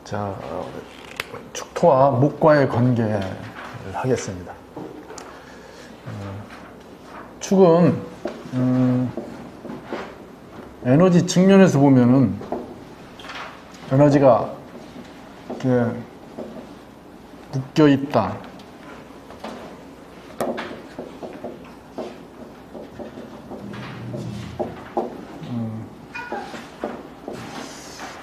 자, 축토와 목과의 관계를 하겠습니다. 축은 에너지 측면에서 보면은 에너지가 이렇게 묶여 있다.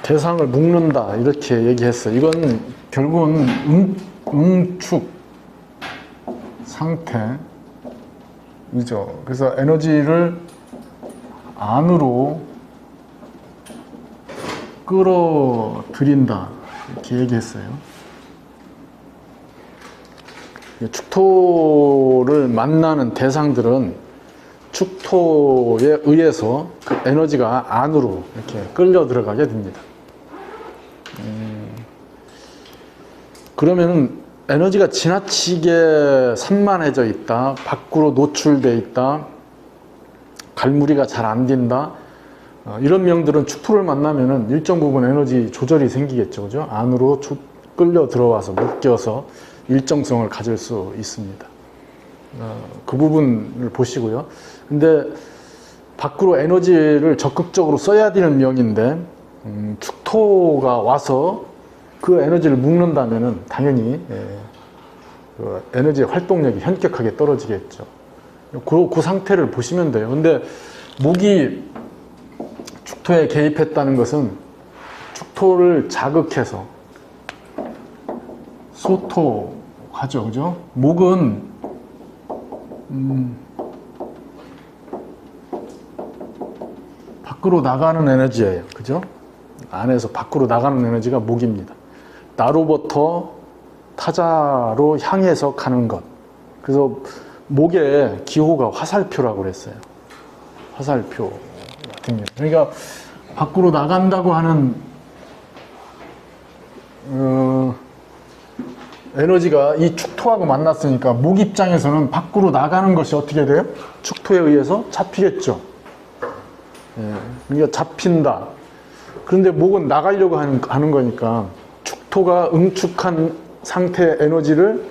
대상을 묶는다 이렇게 얘기했어요. 이건 결국은 응축 상태이죠. 그래서 에너지를 안으로 끌어들인다 이렇게 얘기했어요. 축토를 만나는 대상들은 축토에 의해서 그 에너지가 안으로 이렇게 끌려 들어가게 됩니다. 그러면은 에너지가 지나치게 산만해져 있다, 밖으로 노출돼 있다, 갈무리가 잘 안 된다, 이런 명들은 축토를 만나면은 일정 부분 에너지 조절이 생기겠죠, 그죠? 안으로 끌려 들어와서 묶여서 일정성을 가질 수 있습니다. 그 부분을 보시고요. 근데 밖으로 에너지를 적극적으로 써야 되는 명인데 축토가 와서 그 에너지를 묶는다면은 당연히 그 에너지의 활동력이 현격하게 떨어지겠죠. 그 상태를 보시면 돼요. 근데 목이 축토에 개입했다는 것은 축토를 자극해서 소토하죠, 그죠? 목은 밖으로 나가는 에너지예요, 그죠? 안에서 밖으로 나가는 에너지가 목입니다. 나로부터 타자로 향해서 가는 것. 그래서 목의 기호가 화살표라고 그랬어요. 화살표 같습니다. 그러니까 밖으로 나간다고 하는 에너지가 이 축토하고 만났으니까 목 입장에서는 밖으로 나가는 것이 어떻게 돼요? 축토에 의해서 잡히겠죠. 그러니까 잡힌다. 그런데 목은 나가려고 하는 거니까 축토가 응축한 상태의 에너지를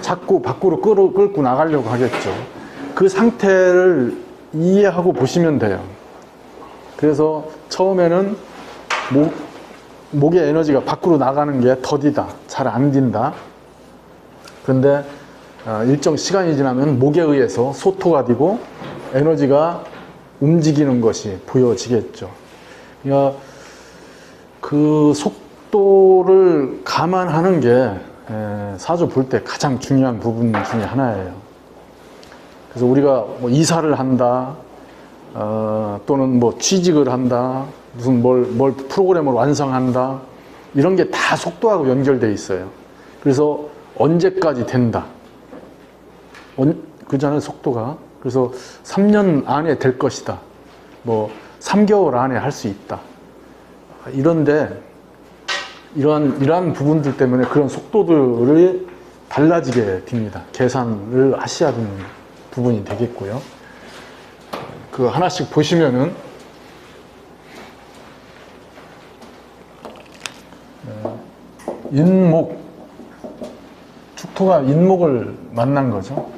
자꾸 밖으로 끌고 나가려고 하겠죠. 그 상태를 이해하고 보시면 돼요. 그래서 처음에는 목의 에너지가 밖으로 나가는 게 더디다, 잘 안 딘다. 그런데 일정 시간이 지나면 목에 의해서 소토가 되고 에너지가 움직이는 것이 보여지겠죠. 그러니까 그 속도를 감안하는 게 사주 볼 때 가장 중요한 부분 중에 하나예요. 그래서 우리가 뭐 이사를 한다, 또는 뭐 취직을 한다, 무슨 뭘 프로그램을 완성한다, 이런 게 다 속도하고 연결되어 있어요. 그래서 언제까지 된다, 그잖아요, 속도가. 그래서 3년 안에 될 것이다, 뭐 3개월 안에 할 수 있다, 이런데 이러한 부분들 때문에 그런 속도들이 달라지게 됩니다. 계산을 하셔야 되는 부분이 되겠고요. 그 하나씩 보시면은 인목, 축토가 인목을 만난 거죠.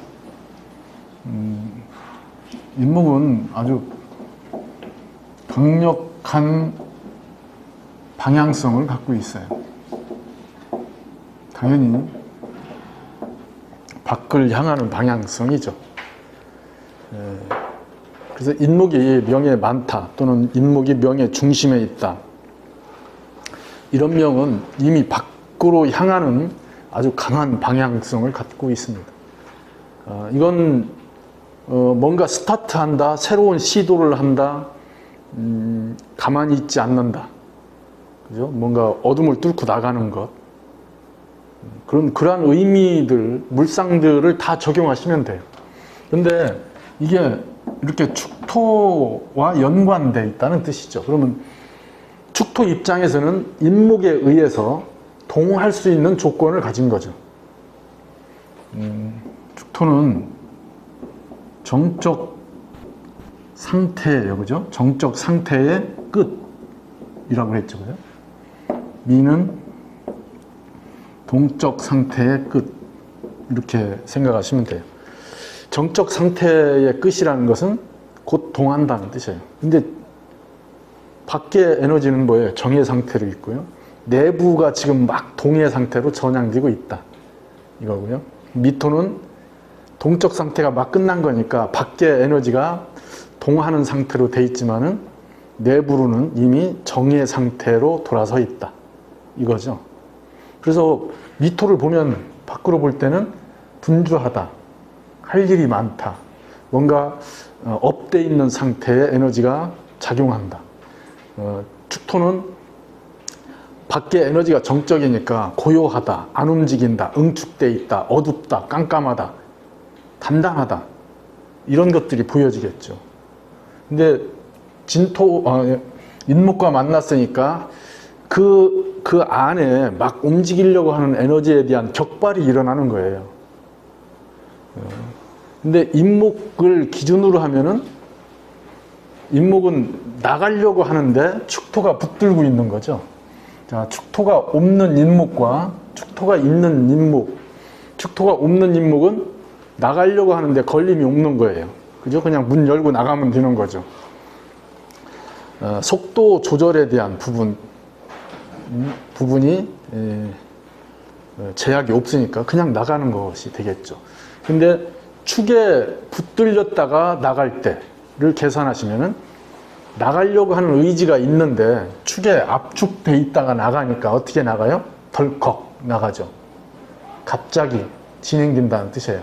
인목은 아주 강력한 방향성을 갖고 있어요. 당연히 밖을 향하는 방향성이죠. 그래서 인목이 명에 많다, 또는 인목이 명의 중심에 있다, 이런 명은 이미 밖으로 향하는 아주 강한 방향성을 갖고 있습니다. 이건 뭔가 스타트한다, 새로운 시도를 한다, 가만히 있지 않는다, 그죠? 뭔가 어둠을 뚫고 나가는 것, 그러한 의미들, 물상들을 다 적용하시면 돼요. 근데 이게 이렇게 축토와 연관되어 있다는 뜻이죠. 그러면 축토 입장에서는 인목에 의해서 동할 수 있는 조건을 가진 거죠. 축토는 정적 상태예요, 그죠? 정적 상태의 끝이라고 했죠, 그죠? 미는 동적 상태의 끝, 이렇게 생각하시면 돼요. 정적 상태의 끝이라는 것은 곧 동한다는 뜻이에요. 근데 밖의 에너지는 뭐예요? 정의 상태로 있고요. 내부가 지금 막 동의 상태로 전향되고 있다, 이거고요. 미토는 동적 상태가 막 끝난 거니까 밖의 에너지가 동하는 상태로 돼 있지만은 내부로는 이미 정의 상태로 돌아서 있다, 이거죠. 그래서 미토를 보면 밖으로 볼 때는 분주하다, 할 일이 많다, 뭔가 업돼 있는 상태의 에너지가 작용한다. 축토는 밖에 에너지가 정적이니까 고요하다, 안 움직인다, 응축돼 있다, 어둡다, 깜깜하다, 단단하다, 이런 것들이 보여지겠죠. 근데 인목과 만났으니까 그 안에 막 움직이려고 하는 에너지에 대한 격발이 일어나는 거예요. 근데 인목을 기준으로 하면은 인목은 나가려고 하는데 축토가 붙들고 있는 거죠. 자, 축토가 없는 인목과 축토가 있는 인목, 축토가 없는 인목은 나가려고 하는데 걸림이 없는 거예요. 그죠? 그냥 문 열고 나가면 되는 거죠. 속도 조절에 대한 부분이 제약이 없으니까 그냥 나가는 것이 되겠죠. 근데 축에 붙들렸다가 나갈 때를 계산하시면은 나가려고 하는 의지가 있는데 축에 압축돼 있다가 나가니까 어떻게 나가요? 덜컥 나가죠. 갑자기 진행된다는 뜻이에요.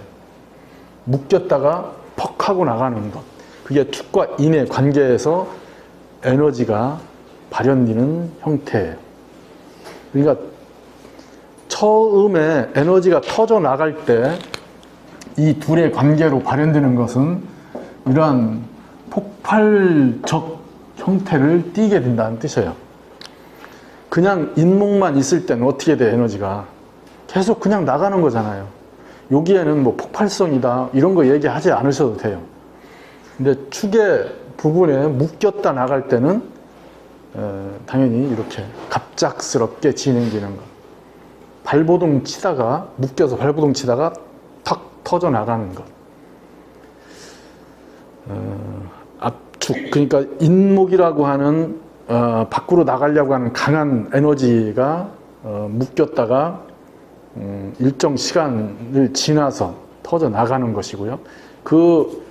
묶였다가 퍽 하고 나가는 것. 그게 축과 인의 관계에서 에너지가 발현되는 형태예요. 그러니까 처음에 에너지가 터져 나갈 때 이 둘의 관계로 발현되는 것은 이러한 폭발적 형태를 띠게 된다는 뜻이에요. 그냥 인목만 있을 때는 어떻게 돼, 에너지가? 계속 그냥 나가는 거잖아요. 여기에는 뭐 폭발성이다, 이런 거 얘기하지 않으셔도 돼요. 근데 축의 부분에 묶였다 나갈 때는 당연히 이렇게 갑작스럽게 진행되는 거. 발버둥 치다가, 묶여서 발버둥 치다가 탁 터져 나가는 것. 압축, 그러니까 인목이라고 하는 밖으로 나가려고 하는 강한 에너지가 묶였다가 일정 시간을 지나서 터져 나가는 것이고요. 그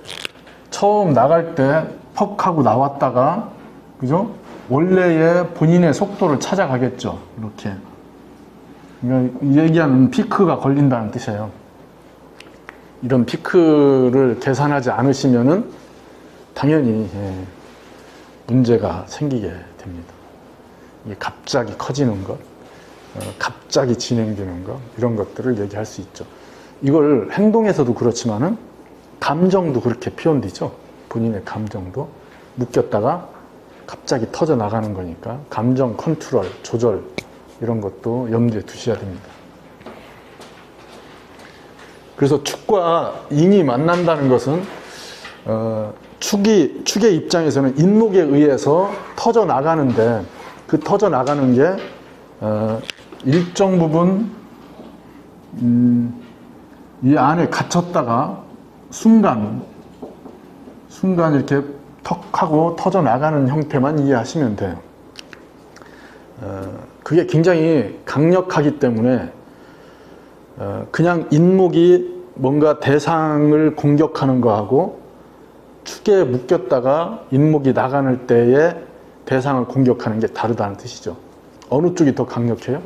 처음 나갈 때 퍽 하고 나왔다가, 그죠? 원래의 본인의 속도를 찾아가겠죠. 이렇게. 그러니까 얘기하는 피크가 걸린다는 뜻이에요. 이런 피크를 계산하지 않으시면은 당연히 문제가 생기게 됩니다. 이게 갑자기 커지는 것, 갑자기 진행되는 것, 이런 것들을 얘기할 수 있죠. 이걸 행동에서도 그렇지만은 감정도 그렇게 표현되죠. 본인의 감정도 묶였다가 갑자기 터져 나가는 거니까 감정 컨트롤, 조절, 이런 것도 염두에 두셔야 됩니다. 그래서 축과 인이 만난다는 것은 축의 입장에서는 인목에 의해서 터져 나가는데, 그 터져 나가는 게 일정 부분 이 안에 갇혔다가 순간 이렇게 턱 하고 터져 나가는 형태만 이해하시면 돼요. 그게 굉장히 강력하기 때문에 그냥 인목이 뭔가 대상을 공격하는 거하고 축에 묶였다가 인목이 나가는 때에 대상을 공격하는 게 다르다는 뜻이죠. 어느 쪽이 더 강력해요?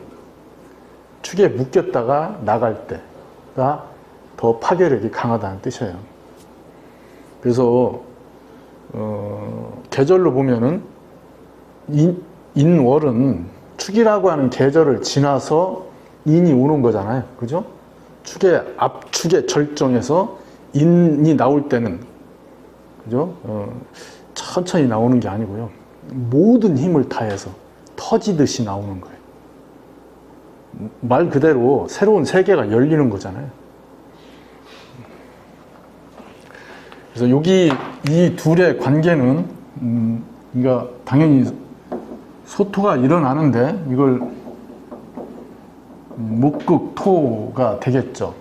축에 묶였다가 나갈 때가 더 파괴력이 강하다는 뜻이에요. 그래서 계절로 보면은 인월은 축이라고 하는 계절을 지나서 인이 오는 거잖아요. 그죠? 축의 압축의 절정에서 인이 나올 때는, 그죠? 천천히 나오는 게 아니고요. 모든 힘을 다해서 터지듯이 나오는 거예요. 말 그대로 새로운 세계가 열리는 거잖아요. 그래서 여기 이 둘의 관계는, 그러니까 당연히 소토가 일어나는데 이걸 목극토가 되겠죠.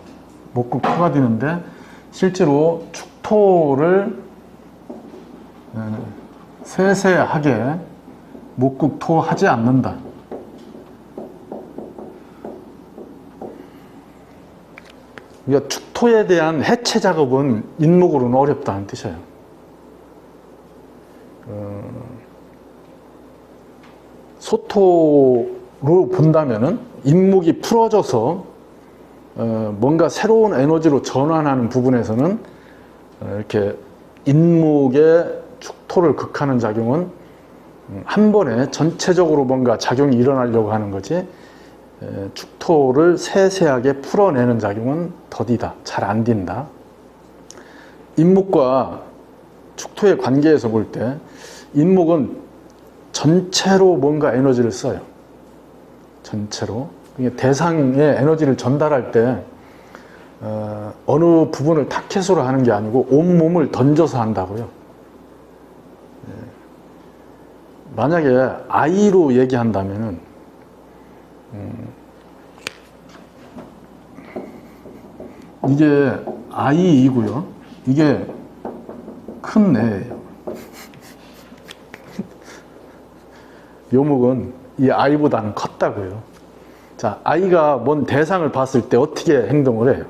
목극토가 되는데 실제로 축토를 세세하게 목극토하지 않는다. 그러니까 축토에 대한 해체 작업은 인목으로는 어렵다는 뜻이에요. 소토로 본다면은 인목이 풀어져서 뭔가 새로운 에너지로 전환하는 부분에서는 이렇게 인목의 축토를 극하는 작용은 한 번에 전체적으로 뭔가 작용이 일어나려고 하는 거지, 축토를 세세하게 풀어내는 작용은 더디다, 잘 안 된다. 인목과 축토의 관계에서 볼 때 인목은 전체로 뭔가 에너지를 써요. 전체로. 대상에 에너지를 전달할 때 어느 부분을 타켓으로 하는 게 아니고 온몸을 던져서 한다고요. 만약에 아이로 얘기한다면은 이게 아이이고요. 이게 큰 애예요. 묘목은 이 아이보다는 컸다고요. 자, 아이가 뭔 대상을 봤을 때 어떻게 행동을 해요?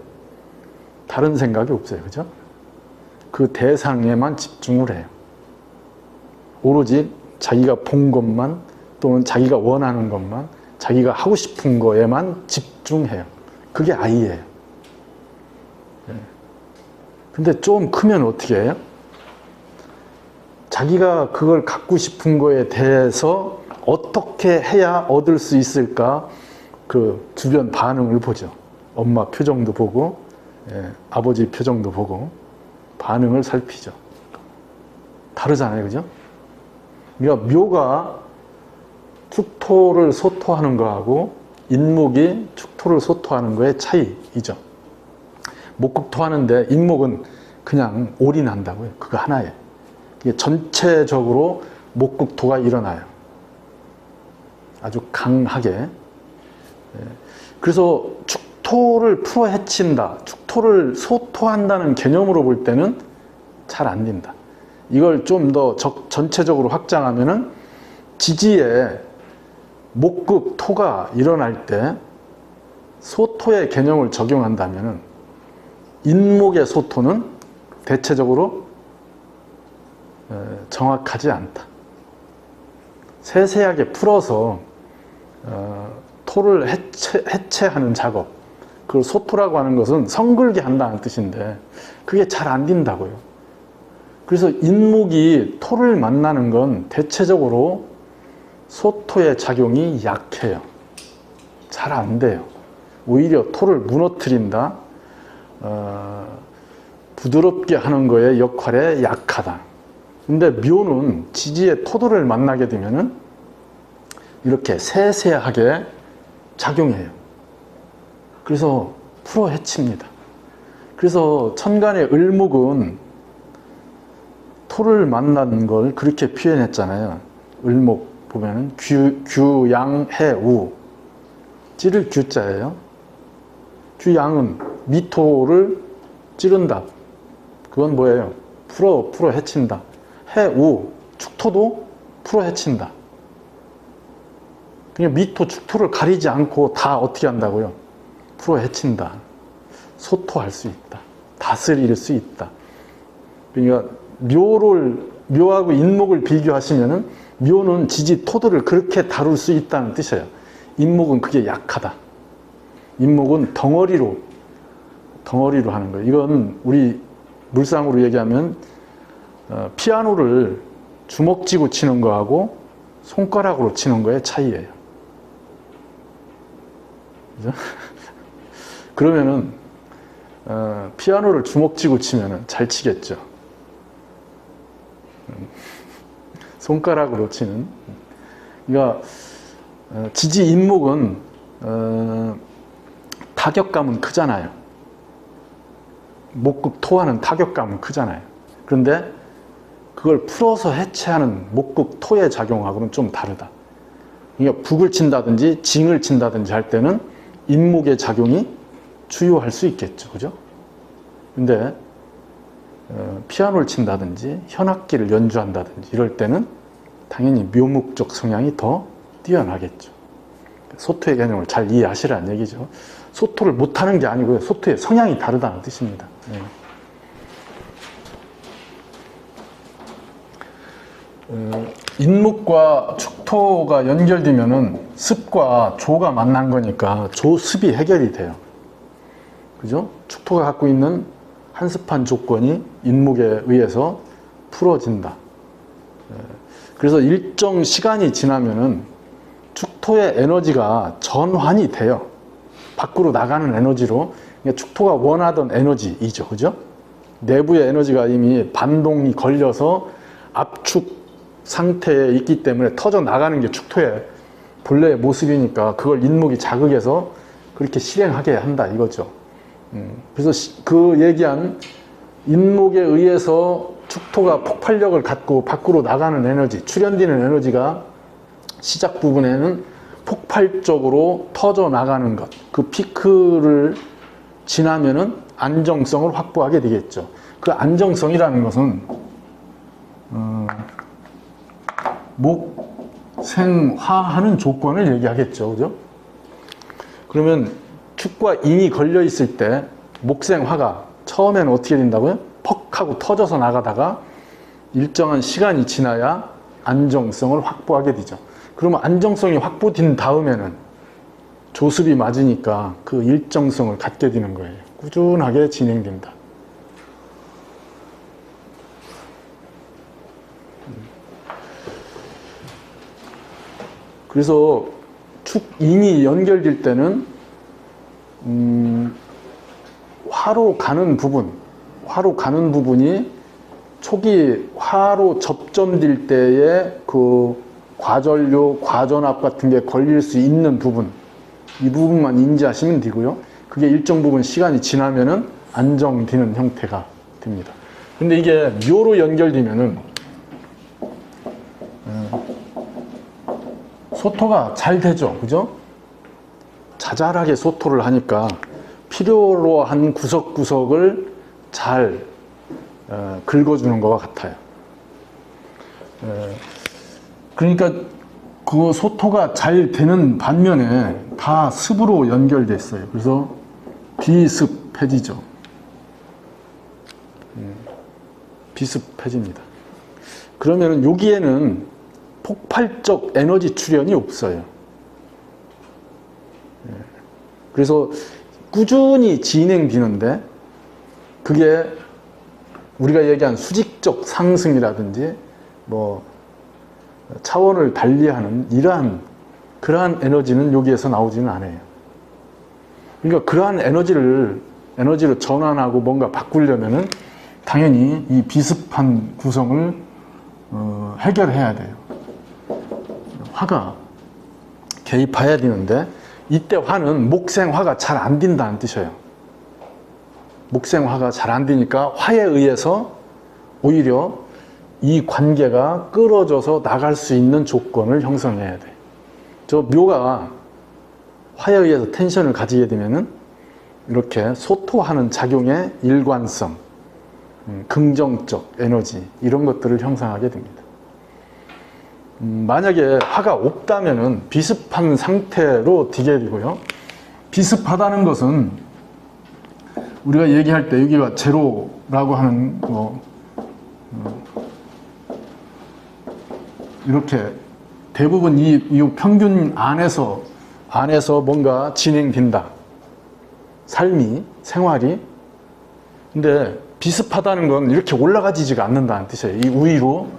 다른 생각이 없어요. 그죠? 그 대상에만 집중을 해요. 오로지 자기가 본 것만, 또는 자기가 원하는 것만, 자기가 하고 싶은 거에만 집중해요. 그게 아이예요. 근데 좀 크면 어떻게 해요? 자기가 그걸 갖고 싶은 거에 대해서 어떻게 해야 얻을 수 있을까? 그 주변 반응을 보죠. 엄마 표정도 보고, 아버지 표정도 보고, 반응을 살피죠. 다르잖아요. 그죠? 그러니까 묘가 축토를 소토하는 거하고 인목이 축토를 소토하는 거의 차이이죠. 목극토 하는데 인목은 그냥 올인한다고요. 그거 하나에. 전체적으로 목극토가 일어나요. 아주 강하게. 그래서 축토를 풀어 헤친다, 축토를 소토한다는 개념으로 볼 때는 잘 안 된다. 이걸 좀 더 전체적으로 확장하면은 지지에 목극토가 일어날 때 소토의 개념을 적용한다면은 인목의 소토는 대체적으로 정확하지 않다. 세세하게 풀어서 토를 해체하는 작업, 그걸 소토라고 하는 것은 성글게 한다는 뜻인데 그게 잘 안 된다고요. 그래서 인목이 토를 만나는 건 대체적으로 소토의 작용이 약해요. 잘 안 돼요. 오히려 토를 무너뜨린다, 부드럽게 하는 거에 역할에 약하다. 근데 묘는 지지의 토도를 만나게 되면은 이렇게 세세하게 작용해요. 그래서 풀어 헤칩니다. 그래서 천간의 을목은 토를 만난 걸 그렇게 표현했잖아요. 을목 보면은 규양해우, 찌를 규자예요. 규양은 미토를 찌른다. 그건 뭐예요? 풀어 헤친다. 해우, 축토도 풀어 헤친다. 그냥 미토, 축토를 가리지 않고 다 어떻게 한다고요? 풀어 헤친다. 소토할 수 있다. 다스릴 수 있다. 그러니까 묘하고 인목을 비교하시면은 묘는 지지 토도를 그렇게 다룰 수 있다는 뜻이에요. 인목은 그게 약하다. 인목은 덩어리로 하는 거예요. 이건 우리 물상으로 얘기하면 피아노를 주먹 쥐고 치는 거하고 손가락으로 치는 거의 차이예요. 그죠? 그러면은 피아노를 주먹 쥐고 치면은 잘 치겠죠. 손가락으로 치는. 그러니까 지지 인목은 타격감은 크잖아요. 목극토하는 타격감은 크잖아요. 그런데 그걸 풀어서 해체하는 목극토의 작용하고는 좀 다르다. 그러니까 북을 친다든지 징을 친다든지 할 때는 인목의 작용이 주요할 수 있겠죠. 그죠? 근데 피아노를 친다든지 현악기를 연주한다든지 이럴 때는 당연히 묘목적 성향이 더 뛰어나겠죠. 소토의 개념을 잘 이해하시라는 얘기죠. 소토를 못하는 게 아니고요. 소토의 성향이 다르다는 뜻입니다. 네. 인목과 축토가 연결되면은 습과 조가 만난 거니까 조습이 해결이 돼요. 그죠? 축토가 갖고 있는 한습한 조건이 인목에 의해서 풀어진다. 그래서 일정 시간이 지나면은 축토의 에너지가 전환이 돼요. 밖으로 나가는 에너지로. 그러니까 축토가 원하던 에너지이죠. 그죠? 내부의 에너지가 이미 반동이 걸려서 압축 상태에 있기 때문에 터져 나가는 게 축토의 본래의 모습이니까 그걸 인목이 자극해서 그렇게 실행하게 한다 이거죠. 그래서 그 얘기한 인목에 의해서 축토가 폭발력을 갖고 밖으로 나가는 에너지, 출현되는 에너지가 시작 부분에는 폭발적으로 터져 나가는 것, 그 피크를 지나면은 안정성을 확보하게 되겠죠. 그 안정성이라는 것은 목생화하는 조건을 얘기하겠죠. 그죠? 그러면 축과 인이 걸려 있을 때 목생화가 처음에는 어떻게 된다고요? 퍽 하고 터져서 나가다가 일정한 시간이 지나야 안정성을 확보하게 되죠. 그러면 안정성이 확보된 다음에는 조습이 맞으니까 그 일정성을 갖게 되는 거예요. 꾸준하게 진행된다. 그래서 축인이 연결될 때는 화로 가는 부분이 초기 화로 접점될 때에 그 과전료, 과전압 같은 게 걸릴 수 있는 부분, 이 부분만 인지하시면 되고요. 그게 일정 부분 시간이 지나면은 안정되는 형태가 됩니다. 근데 이게 묘로 연결되면은 소토가 잘 되죠. 그죠? 자잘하게 소토를 하니까 필요로 한 구석구석을 잘 긁어주는 것 같아요. 그러니까 그 소토가 잘 되는 반면에 다 습으로 연결돼 있어요. 그래서 비습해지죠. 비습해집니다. 그러면은 여기에는 폭발적 에너지 출현이 없어요. 그래서 꾸준히 진행되는데 그게 우리가 얘기한 수직적 상승이라든지 뭐 차원을 달리하는 그러한 에너지는 여기에서 나오지는 않아요. 그러니까 그러한 에너지로 전환하고 뭔가 바꾸려면은 당연히 이 비습한 구성을 해결해야 돼요. 화가 개입해야 되는데 이때 화는 목생화가 잘 안 된다는 뜻이에요. 목생화가 잘 안 되니까 화에 의해서 오히려 이 관계가 끌어져서 나갈 수 있는 조건을 형성해야 돼. 저 묘가 화에 의해서 텐션을 가지게 되면은 이렇게 소토하는 작용의 일관성, 긍정적 에너지 이런 것들을 형성하게 됩니다. 만약에 화가 없다면은 비습한 상태로 되게 되고요. 비습하다는 것은 우리가 얘기할 때 여기가 제로라고 하는 이렇게 대부분 이 평균 안에서 뭔가 진행된다. 삶이, 생활이. 근데 비습하다는 건 이렇게 올라가지지가 않는다는 뜻이에요. 이 위로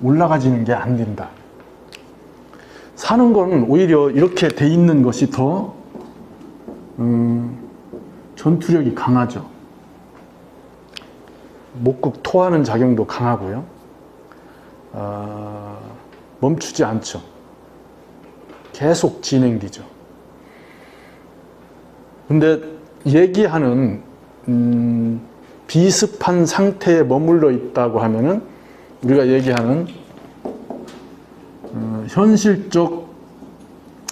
올라가지는 게 안 된다. 사는 건 오히려 이렇게 돼 있는 것이 더 전투력이 강하죠. 목극 토하는 작용도 강하고요. 멈추지 않죠. 계속 진행되죠. 근데 얘기하는 비습한 상태에 머물러 있다고 하면은 우리가 얘기하는 현실적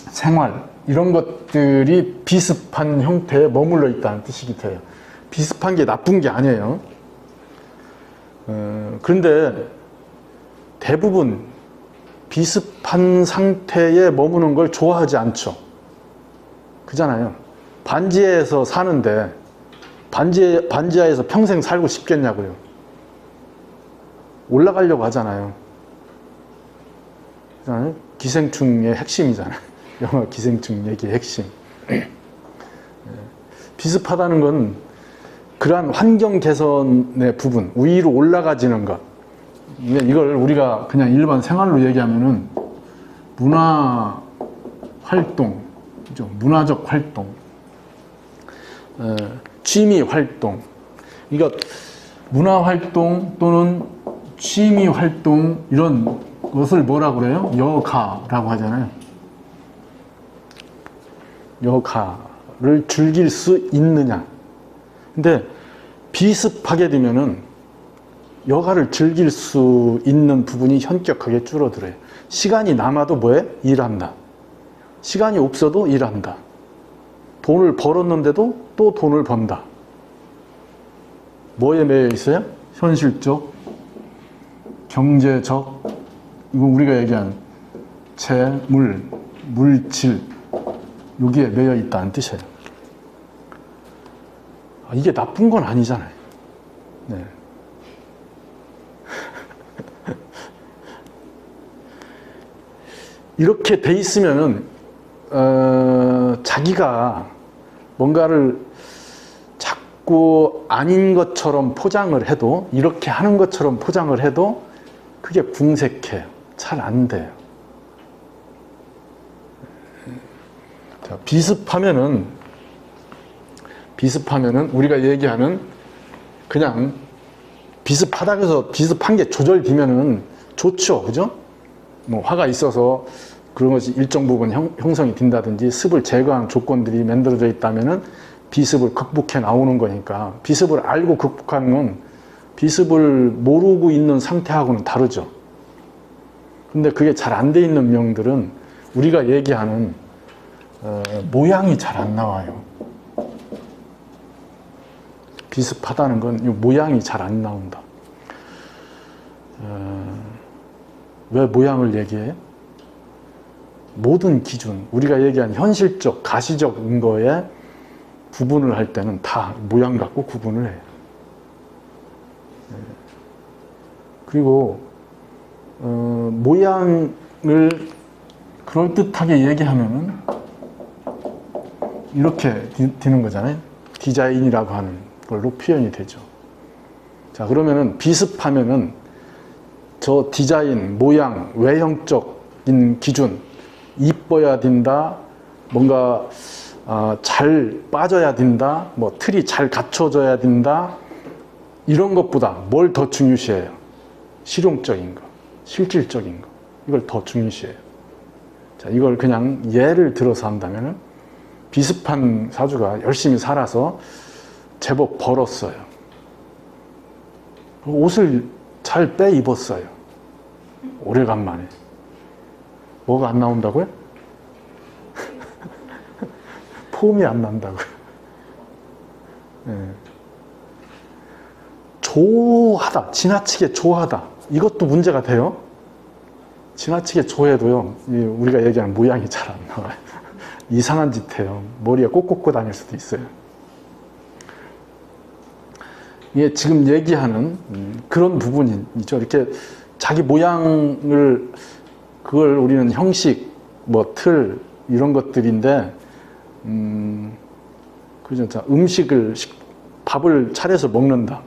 생활, 이런 것들이 비습한 형태에 머물러 있다는 뜻이기 때문에 비습한 게 나쁜 게 아니에요. 그런데 대부분 비습한 상태에 머무는 걸 좋아하지 않죠. 그잖아요. 반지하에서 사는데 반지하에서 평생 살고 싶겠냐고요. 올라가려고 하잖아요. 그잖아요. 기생충의 핵심이잖아요. 영화 기생충 얘기의 핵심. 비습하다는 건 그러한 환경 개선의 부분, 위로 올라가지는 것. 이걸 우리가 그냥 일반 생활로 얘기하면은 문화 활동, 문화적 활동, 취미 활동. 그러니까 문화 활동 또는 취미 활동 이런 것을 뭐라고 그래요? 여가라고 하잖아요. 여가를 즐길 수 있느냐. 근데 비습하게 되면은 여가를 즐길 수 있는 부분이 현격하게 줄어들어요. 시간이 남아도 뭐해? 일한다. 시간이 없어도 일한다. 돈을 벌었는데도 또 돈을 번다. 뭐에 매여 있어요? 현실적, 경제적, 이거 우리가 얘기한 재물, 물질, 여기에 매여 있다는 뜻이에요. 이게 나쁜 건 아니잖아요. 네. 이렇게 돼 있으면은 자기가 뭔가를 자꾸 아닌 것처럼 포장을 해도, 이렇게 하는 것처럼 포장을 해도 그게 궁색해요. 잘 안 돼요. 자, 비습하면은 우리가 얘기하는 그냥 비습하다고 해서 비습한 게 조절되면은 좋죠. 그죠? 뭐 화가 있어서 그런 것이 일정 부분 형성이 된다든지 습을 제거하는 조건들이 만들어져 있다면은 비습을 극복해 나오는 거니까, 비습을 알고 극복하는 건 비습을 모르고 있는 상태하고는 다르죠. 근데 그게 잘 안 돼 있는 명들은 우리가 얘기하는 모양이 잘 안 나와요. 비습하다는 건 모양이 잘 안 나온다. 왜 모양을 얘기해요? 모든 기준, 우리가 얘기한 현실적, 가시적인 거에 구분을 할 때는 다 모양 갖고 구분을 해요. 그리고 모양을 그럴듯하게 얘기하면은 이렇게 되는 거잖아요. 디자인이라고 하는 걸로 표현이 되죠. 자, 그러면은 비습하면은 저 디자인, 모양, 외형적인 기준, 이뻐야 된다, 뭔가 잘 빠져야 된다, 뭐 틀이 잘 갖춰져야 된다, 이런 것보다 뭘 더 중요시해요? 실용적인 거, 실질적인 거, 이걸 더 중요시해요. 자, 이걸 그냥 예를 들어서 한다면은 비습한 사주가 열심히 살아서 제법 벌었어요. 옷을 잘 빼 입었어요. 오래간만에. 뭐가 안 나온다고요? 폼이 안 난다고요. 네. 좋아하다, 지나치게 좋아하다, 이것도 문제가 돼요. 지나치게 좋아해도요, 우리가 얘기하는 모양이 잘 안 나와요. 이상한 짓 해요. 머리에 꼭 꽂고 다닐 수도 있어요. 이게 지금 얘기하는 그런 부분이죠. 이렇게 자기 모양을, 그걸 우리는 형식, 뭐 틀, 이런 것들인데, 그죠? 자, 음식을, 밥을 차려서 먹는다.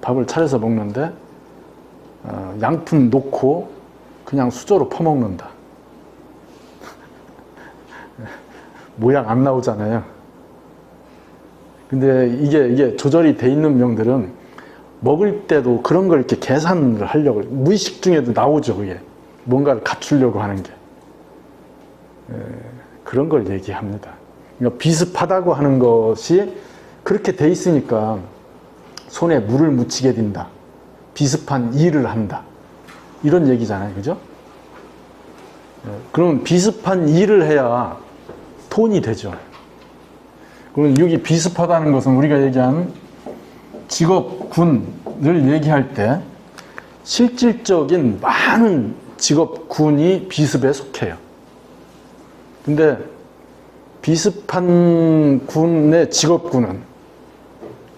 밥을 차려서 먹는데, 양푼 놓고 그냥 수저로 퍼먹는다. 모양 안 나오잖아요. 근데 이게 조절이 돼 있는 명들은 먹을 때도 그런 걸 이렇게 계산을 하려고, 무의식 중에도 나오죠, 그게. 뭔가를 갖추려고 하는 게. 그런 걸 얘기합니다. 그러니까 비습하다고 하는 것이 그렇게 돼 있으니까 손에 물을 묻히게 된다. 비습한 일을 한다. 이런 얘기잖아요. 그죠? 그럼 비습한 일을 해야 돈이 되죠. 그럼 여기 비습하다는 것은 우리가 얘기한 직업군을 얘기할 때 실질적인 많은 직업군이 비습에 속해요. 근데 비습한 군의 직업군은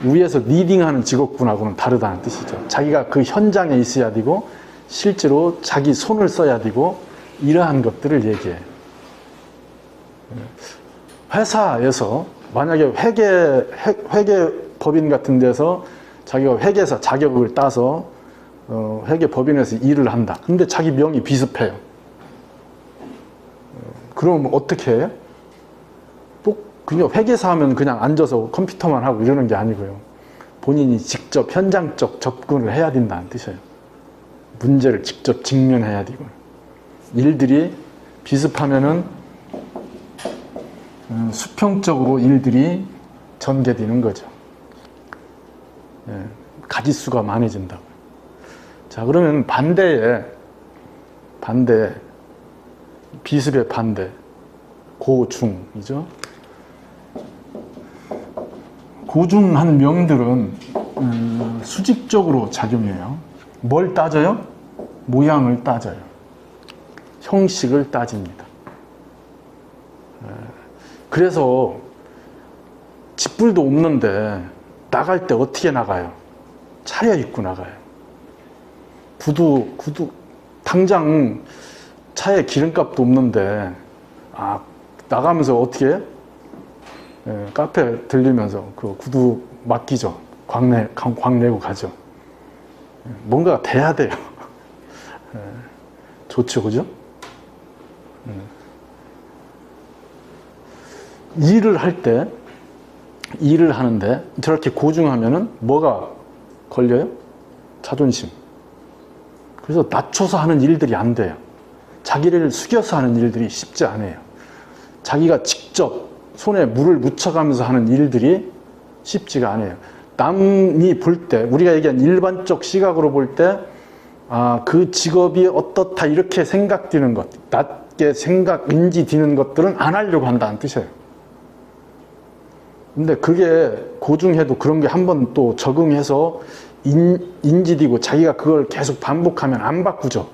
위에서 리딩하는 직업군하고는 다르다는 뜻이죠. 자기가 그 현장에 있어야 되고 실제로 자기 손을 써야 되고 이러한 것들을 얘기해요. 회사에서 만약에 회계법인 같은 데서 자기가 회계사 자격을 따서 회계법인에서 일을 한다. 근데 자기 명이 비습해요. 그럼 어떻게 해요? 그냥 회계사 하면 그냥 앉아서 컴퓨터만 하고 이러는 게 아니고요. 본인이 직접 현장적 접근을 해야 된다는 뜻이에요. 문제를 직접 직면해야 되고. 일들이 비습하면은 수평적으로 일들이 전개되는 거죠. 가짓수가 많아진다고. 자, 그러면 반대, 비습의 반대, 고중이죠. 고중한 명들은 수직적으로 작용해요. 뭘 따져요? 모양을 따져요. 형식을 따집니다. 그래서 집불도 없는데 나갈 때 어떻게 나가요? 차려입고 나가요. 구두 당장 차에 기름값도 없는데 나가면서 어떻게 해? 카페 들리면서 그 구두 맡기죠. 광 내고 가죠. 뭔가 돼야 돼요. 좋죠, 그죠? 일을 하는데 저렇게 고중하면은 뭐가 걸려요? 자존심. 그래서 낮춰서 하는 일들이 안 돼요. 자기를 숙여서 하는 일들이 쉽지 않아요. 자기가 직접 손에 물을 묻혀가면서 하는 일들이 쉽지가 않아요. 남이 볼 때, 우리가 얘기한 일반적 시각으로 볼 때, 그 직업이 어떻다 이렇게 생각되는 것, 낮게 인지되는 것들은 안 하려고 한다는 뜻이에요. 근데 그게 고중해도 그런 게 한 번 또 적응해서 인지되고 자기가 그걸 계속 반복하면 안 바꾸죠.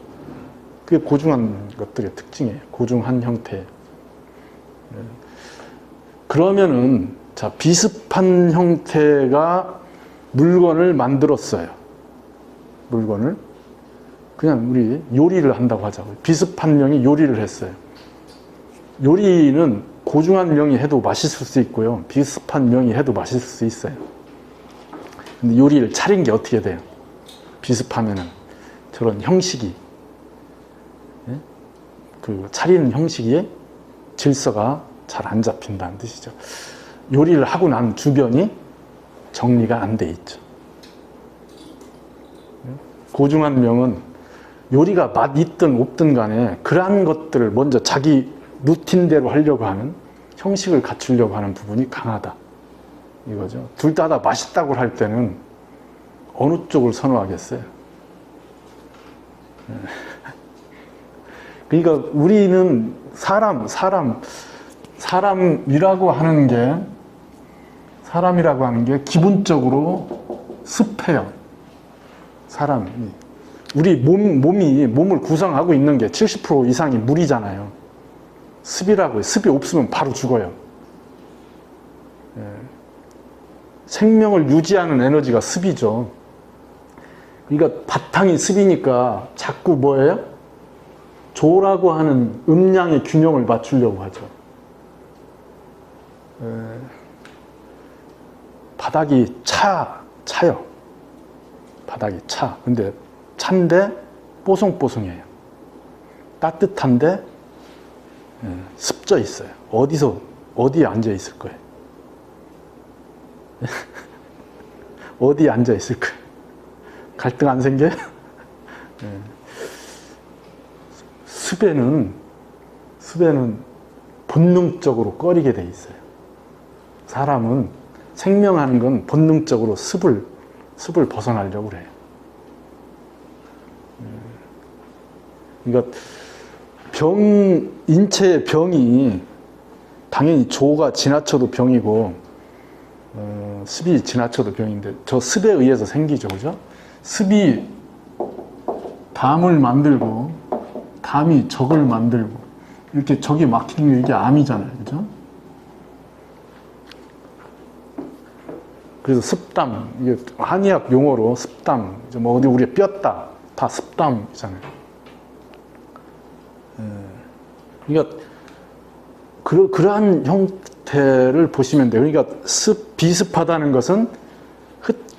그게 고중한 것들의 특징이에요. 고중한 형태. 그러면은 자, 비습한 형태가 물건을 만들었어요. 물건을 그냥 우리 요리를 한다고 하자고요. 비습한 명이 요리를 했어요. 요리는 고중한 명이 해도 맛있을 수 있고요. 비습한 명이 해도 맛있을 수 있어요. 근데 요리를 차린 게 어떻게 돼요? 비습하면은 저런 형식이, 그 차리는 형식이 질서가 잘 안 잡힌다는 뜻이죠. 요리를 하고 난 주변이 정리가 안 돼 있죠. 고중한 명은 요리가 맛 있든 없든 간에 그러한 것들을 먼저 자기 루틴대로 하려고 하는, 형식을 갖추려고 하는 부분이 강하다 이거죠. 둘 다 맛있다고 할 때는 어느 쪽을 선호하겠어요? 그러니까 우리는 사람이라고 하는 게 기본적으로 습해요. 사람이. 우리 몸을 구성하고 있는 게 70% 이상이 물이잖아요. 습이라고요. 습이 없으면 바로 죽어요. 생명을 유지하는 에너지가 습이죠. 그러니까 바탕이 습이니까 자꾸 뭐예요? 조라고 하는 음양의 균형을 맞추려고 하죠. 바닥이 차요. 바닥이 차. 근데 찬데 뽀송뽀송해요. 따뜻한데 습져 있어요. 어디에 앉아 있을 거예요? 어디에 앉아 있을 거예요? 갈등 안 생겨요? 습에는 본능적으로 꺼리게 돼 있어요. 사람은 생명하는 건 본능적으로 습을 벗어나려고 그래요. 그러니까 인체의 병이 당연히 조가 지나쳐도 병이고 습이 지나쳐도 병인데 저 습에 의해서 생기죠, 그죠? 습이 담을 만들고 담이 적을 만들고 이렇게 적이 막히는 게 이게 암이잖아요, 그죠? 그래서 습담, 이게 한의학 용어로 습담, 뭐 어디 우리 뼈다 다 습담이잖아요. 그러니까 그러한 형태를 보시면 돼요. 그러니까 비습하다는 것은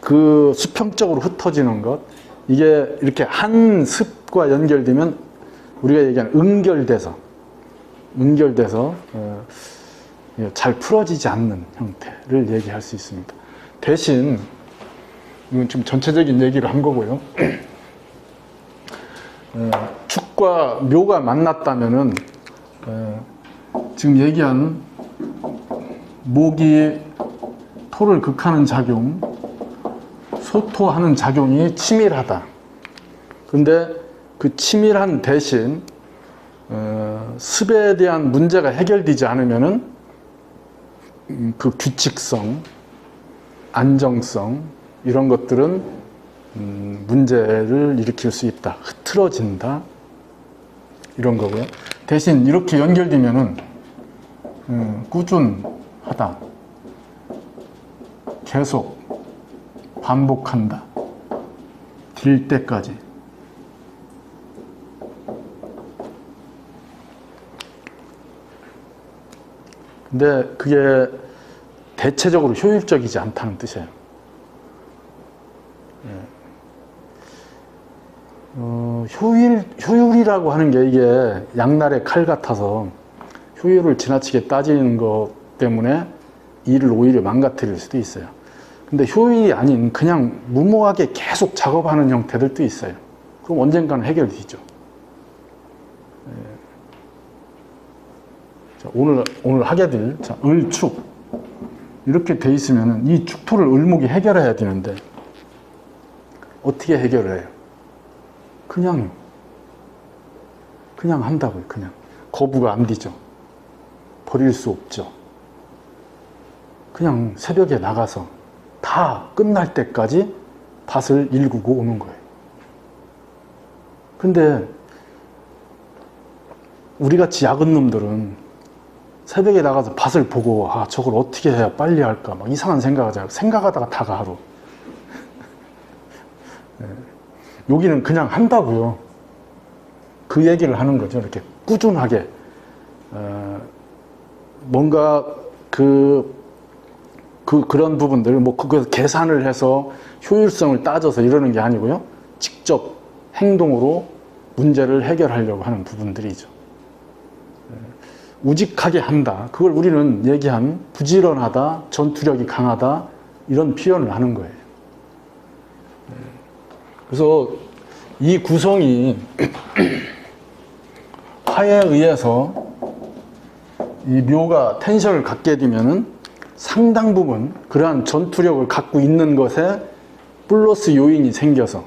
그 수평적으로 흩어지는 것, 이게 이렇게 한 습과 연결되면 우리가 얘기하는 응결돼서 잘 풀어지지 않는 형태를 얘기할 수 있습니다. 대신 이건 좀 전체적인 얘기를 한 거고요. 축과 묘가 만났다면은 지금 얘기한 목이 토를 극하는 작용, 소토하는 작용이 치밀하다. 근데 그 치밀한 대신 습에 대한 문제가 해결되지 않으면은 그 규칙성, 안정성 이런 것들은 문제를 일으킬 수 있다. 흐트러진다. 이런 거고요. 대신 이렇게 연결되면은 꾸준하다. 계속 반복한다. 딜 때까지. 근데 그게 대체적으로 효율적이지 않다는 뜻이에요. 효율이라고 하는 게 이게 양날의 칼 같아서 효율을 지나치게 따지는 것 때문에 일을 오히려 망가뜨릴 수도 있어요. 근데 효율이 아닌 그냥 무모하게 계속 작업하는 형태들도 있어요. 그럼 언젠가는 해결되죠. 자, 오늘 하게 될 을축 이렇게 돼 있으면 이 축토를 을목이 해결해야 되는데 어떻게 해결을 해요? 그냥 한다고요. 그냥 거부가 안 되죠. 버릴 수 없죠. 그냥 새벽에 나가서 다 끝날 때까지 밭을 일구고 오는 거예요. 근데 우리같이 야근 놈들은 새벽에 나가서 밭을 보고 저걸 어떻게 해야 빨리 할까 막 이상한 생각하잖아요. 생각하다가 다가 하루. 여기는 그냥 한다고요. 그 얘기를 하는 거죠. 이렇게 꾸준하게 뭔가 그런 부분들 뭐 그거 계산을 해서 효율성을 따져서 이러는 게 아니고요. 직접 행동으로 문제를 해결하려고 하는 부분들이죠. 우직하게 한다. 그걸 우리는 얘기한 부지런하다, 전투력이 강하다 이런 표현을 하는 거예요. 그래서 이 구성이 화에 의해서 이 묘가 텐션을 갖게 되면은 상당 부분 그러한 전투력을 갖고 있는 것에 플러스 요인이 생겨서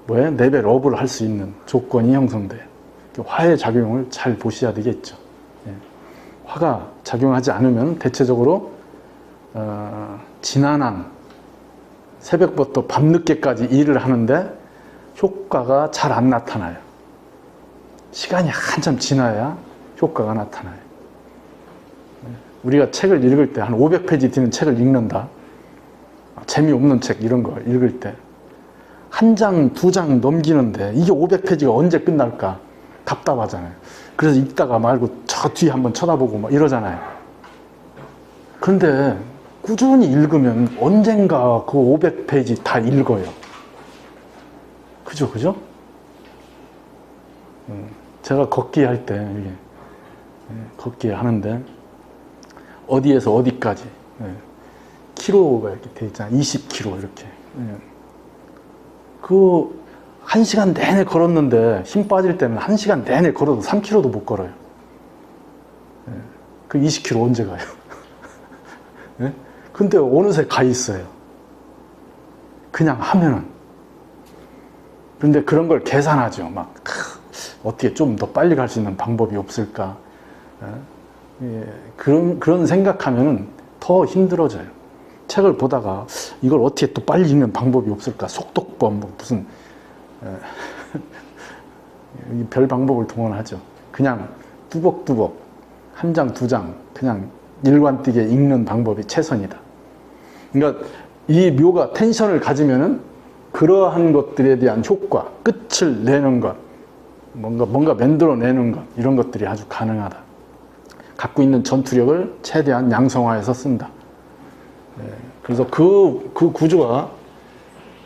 레벨업을 할 수 있는 조건이 형성돼요. 화의 작용을 잘 보셔야 되겠죠. 화가 작용하지 않으면 대체적으로 지난한 새벽부터 밤늦게까지 일을 하는데 효과가 잘 안 나타나요. 시간이 한참 지나야 효과가 나타나요. 우리가 책을 읽을 때 한 500페이지 되는 책을 읽는다. 재미없는 책 이런 거 읽을 때 한 장, 두 장 넘기는데 이게 500페이지가 언제 끝날까 답답하잖아요. 그래서 읽다가 말고 저 뒤에 한번 쳐다보고 막 이러잖아요. 그런데 꾸준히 읽으면 언젠가 그 500페이지 다 읽어요. 그죠? 제가 걷기 할 때 걷기 하는데 어디에서 어디까지 키로가 이렇게 돼 있잖아요. 20km 이렇게. 그 1시간 내내 걸었는데 힘 빠질 때는 1시간 내내 걸어도 3km도 못 걸어요. 그 20km 언제 가요? 근데 어느새 가 있어요. 그냥 하면은. 그런데 그런 걸 계산하죠. 막 어떻게 좀 더 빨리 갈 수 있는 방법이 없을까? 예, 그런 생각하면 더 힘들어져요. 책을 보다가 이걸 어떻게 또 빨리 읽는 방법이 없을까? 속독법, 뭐 무슨 별 방법을 동원하죠. 그냥 뚜벅뚜벅 한 장, 두 장 그냥 일관되게 읽는 방법이 최선이다. 그러니까 이 묘가 텐션을 가지면은 그러한 것들에 대한 효과, 끝을 내는 것, 뭔가 만들어내는 것, 이런 것들이 아주 가능하다. 갖고 있는 전투력을 최대한 양성화해서 쓴다. 그래서 그 구조가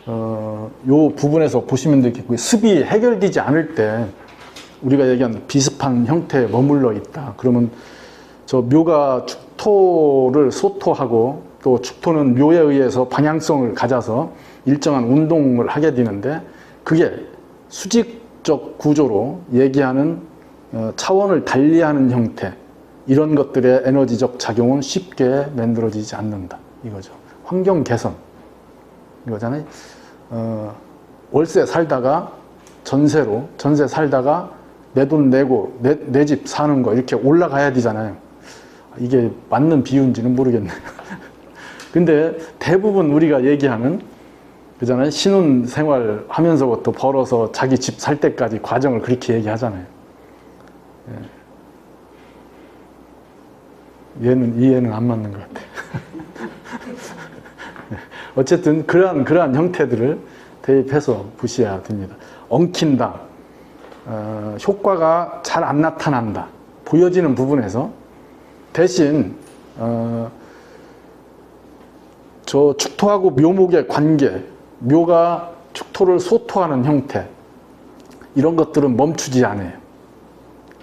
요 부분에서 보시면 되겠고요. 습이 해결되지 않을 때 우리가 얘기한 비습한 형태에 머물러 있다. 그러면 저 묘가 축토를 소토하고 또 축토는 묘에 의해서 방향성을 가져서 일정한 운동을 하게 되는데 그게 수직적 구조로 얘기하는 차원을 달리하는 형태, 이런 것들의 에너지적 작용은 쉽게 만들어지지 않는다 이거죠. 환경 개선 이거잖아요. 월세 살다가 전세 살다가 내 돈 내고 내 집 사는 거 이렇게 올라가야 되잖아요. 이게 맞는 비유인지는 모르겠네요. 근데 대부분 우리가 얘기하는 그잖아요. 신혼생활 하면서부터 벌어서 자기 집 살 때까지 과정을 그렇게 얘기하잖아요. 이해는 안 맞는 것 같아요. 어쨌든 그러한 형태들을 대입해서 보셔야 됩니다. 엉킨다. 효과가 잘 안 나타난다. 보여지는 부분에서 대신 저 축토하고 묘목의 관계, 묘가 축토를 소토하는 형태, 이런 것들은 멈추지 않아요.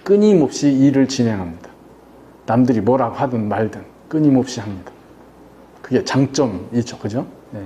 끊임없이 일을 진행합니다. 남들이 뭐라고 하든 말든 끊임없이 합니다. 그게 장점이죠. 그죠? 네.